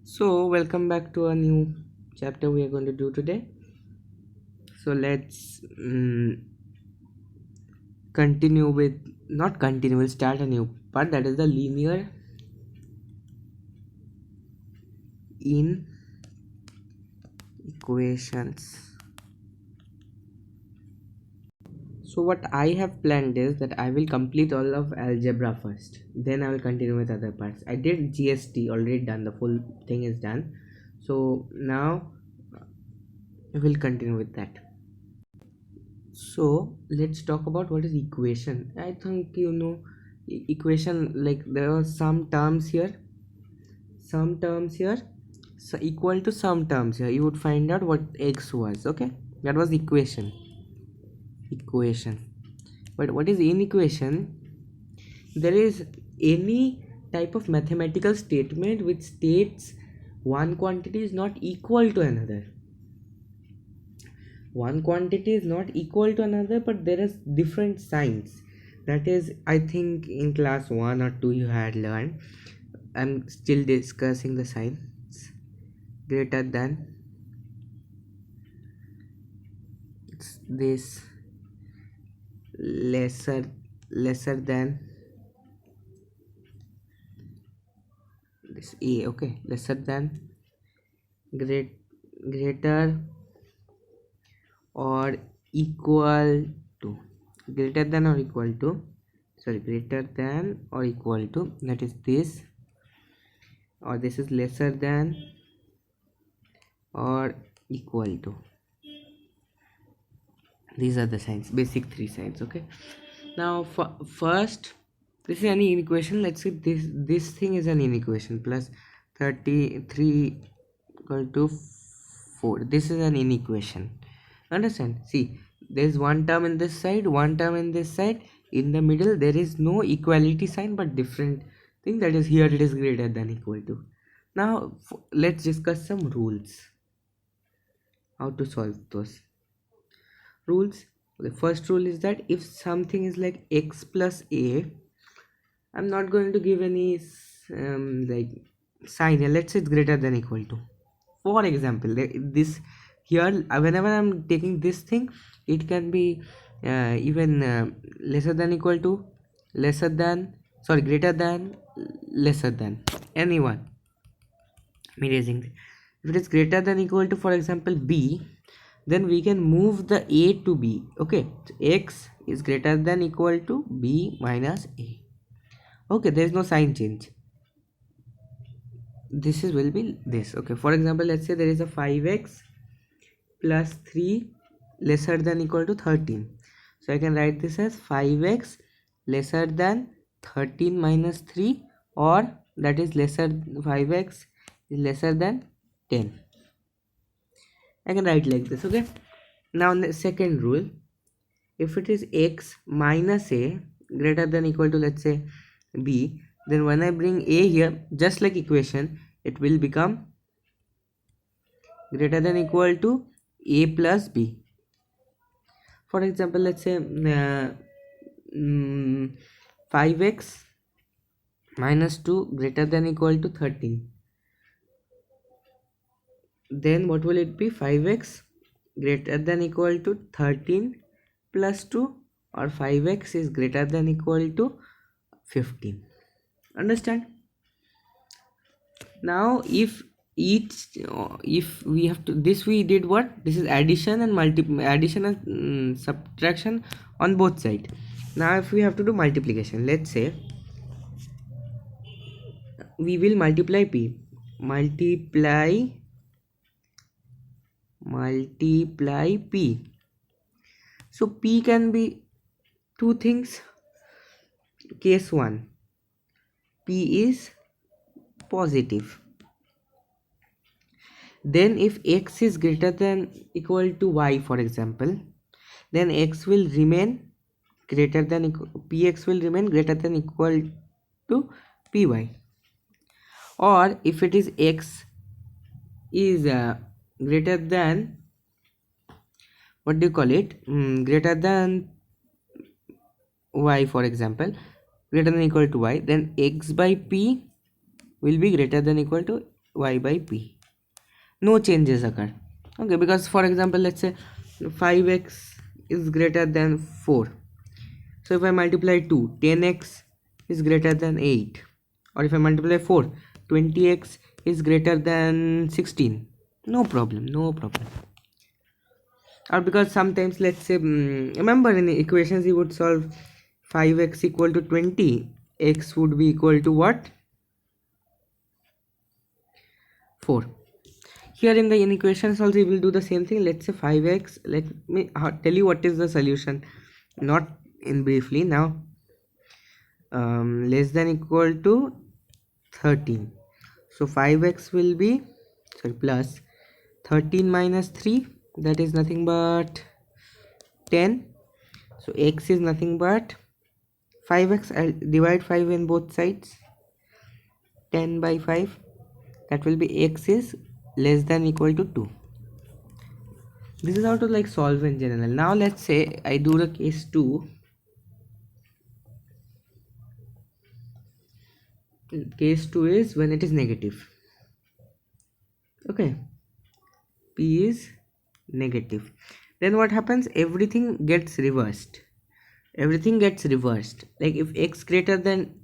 So, welcome back to a new chapter we are going to do today. So, let's continue with not continue, we'll start a new part, that is the linear inequations. So, what I have planned is that I will complete all of algebra first, then I will continue with other parts. I did GST already done, the full thing is done. So, now we will continue with that. So let's talk about what is equation. I think equation, like there are some terms here, so equal to some terms here. You would find out what x was. Okay, that was equation. But what is inequation? There is any type of mathematical statement which states one quantity is not equal to another. One quantity is not equal to another, but there is different signs. That is, I think in class 1 or 2 you had learned. I'm still discussing the signs. Greater than, it's this, lesser than, this a, okay, lesser than, greater or equal to, greater than or equal to, greater than or equal to, that is this, or this is lesser than or equal to. These are the signs, basic three signs. Okay, now first, this is an inequation. Let's say this thing is an inequation. Plus 33 equal to 4. This is an inequation. Understand? See, there's one term in this side, one term in this side. In the middle there is no equality sign but different thing, that is here it is greater than equal to. Now let's discuss some rules, how to solve those rules. The first rule is that if something is like x plus a, I'm not going to give any like sign here. Let's say it's greater than equal to. For example, this here, whenever I'm taking this thing, it can be even lesser than equal to, greater than, lesser than, anyone. I'm erasing. If it is greater than equal to, for example, b, then we can move the a to b. Okay, so x is greater than equal to b minus a. Okay, there is no sign change. This is will be this. Okay, for example, let's say there is a 5x plus 3 lesser than equal to 13. So I can write this as 5x lesser than 13 minus 3, or that is lesser, 5x is lesser than 10. I can write like this. Okay, now the second rule, if it is x minus a greater than equal to, let's say, b, then when I bring a here, just like equation, it will become greater than equal to a plus b. For example, let's say 5x minus 2 greater than equal to 13. Then what will it be? 5x greater than equal to 13 plus 2, or 5x is greater than equal to 15. Understand? Now if we have to, this we did what, this is addition and addition and subtraction on both sides. Now if we have to do multiplication, let's say we will multiply p, multiply p. So p can be two things. Case 1, p is positive. Then if x is greater than equal to y, for example, then x will remain greater than px will remain greater than equal to py. Or if it is x is greater than, what do you call it, greater than y, for example, greater than equal to y, then x by p will be greater than equal to y by p. No changes occur. Okay, because for example, let's say 5x is greater than 4. So if I multiply 2, 10x is greater than 8. Or if I multiply 4, 20x is greater than 16. No problem, no problem. Or because sometimes, let's say, remember in the equations you would solve 5x equal to 20, x would be equal to what? 4. Here in the inequations also we will do the same thing. Let's say 5x, let me tell you what is the solution, not in briefly now. Less than equal to 13. So 5x will be, sorry, plus 13 minus 3, that is nothing but 10. So x is nothing but 5x. I'll divide 5 in both sides, 10 by 5, that will be x is less than equal to 2. This is how to like solve in general. Now let's say I do the case 2. Case 2 is when it is negative. Okay, p is negative. Then what happens? Everything gets reversed. Everything gets reversed. Like if x greater than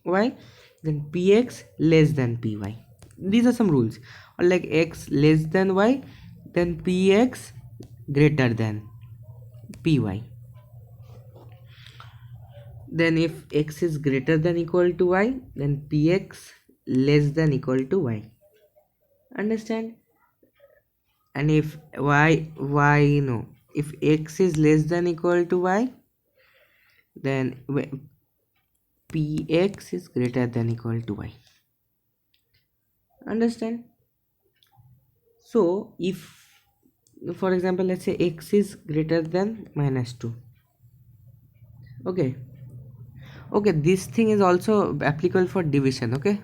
y, then px less than py. These are some rules. Or like x less than y, then px greater than py. Then if x is greater than equal to y, then px less than equal to y. Understand? And if if x is less than equal to y, then px is greater than equal to y. Understand? So if, for example, let's say x is greater than minus 2. Okay, this thing is also applicable for division. Okay,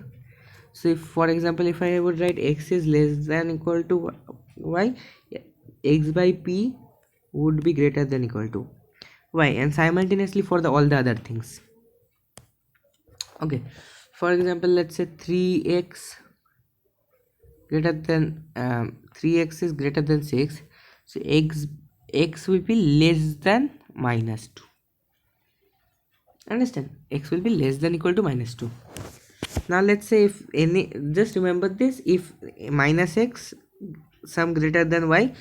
so if, for example, if I would write x is less than equal to y, x by p would be greater than equal to y, and simultaneously for all the other things. Okay, for example, let's say 3x greater than 3x is greater than 6, so x will be less than minus 2. Understand? X will be less than equal to minus 2. Now let's say if any, just remember this, if minus x sum greater than y,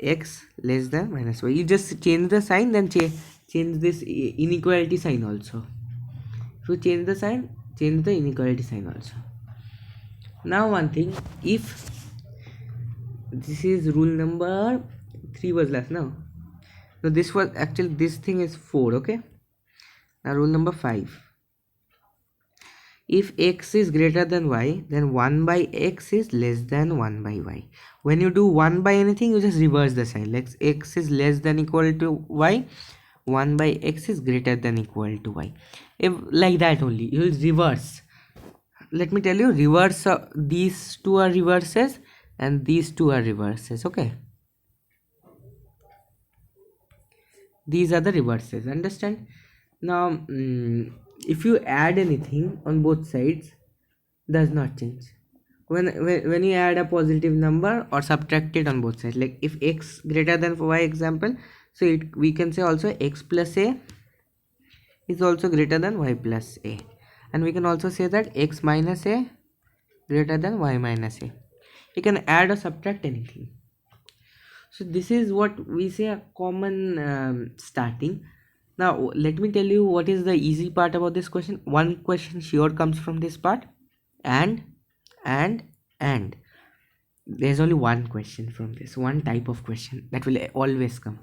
x less than minus y, you just change the sign, then change this inequality sign also. If you change the sign, change the inequality sign also. Now one thing, if this is rule number 3 was last now. So this was actually, this thing is 4. Okay, now rule number 5. If x is greater than y, then 1 by x is less than 1 by y. When you do 1 by anything, you just reverse the sign. Like x is less than equal to y, 1 by x is greater than equal to y. If like that only, you will reverse. Let me tell you, reverse, these two are reverses and these two are reverses. Okay, these are the reverses. Understand? Now if you add anything on both sides, does not change. When you add a positive number or subtract it on both sides, like if x greater than y example, so we can say also x plus a is also greater than y plus a, and we can also say that x minus a greater than y minus a. You can add or subtract anything. So this is what we say a common starting. Now let me tell you what is the easy part about this question. One question sure comes from this part, and there's only one question from this, one type of question that will always come.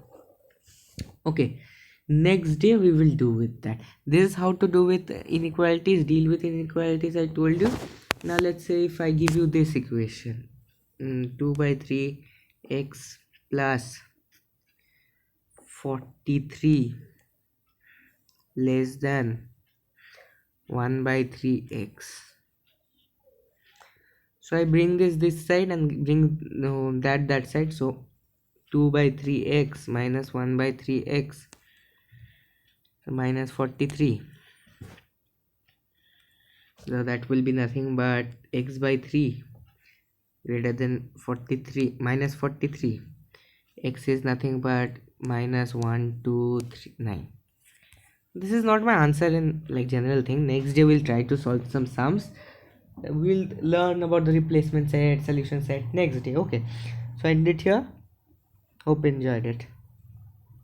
Okay, next day we will do with that. This is how to do with inequalities, deal with inequalities, I told you. Now let's say if I give you this equation, 2 by 3 x plus 43 less than 1 by 3x. So I bring this side and bring that side. So 2 by 3x minus 1 by 3x, so minus 43. So that will be nothing but x by 3 greater than 43 minus 43. X is nothing but minus 1 2 3 9. This is not my answer in like general thing. Next day we'll try to solve some sums. We'll learn about the replacement set, solution set next day. Okay, so I end it here. Hope you enjoyed it.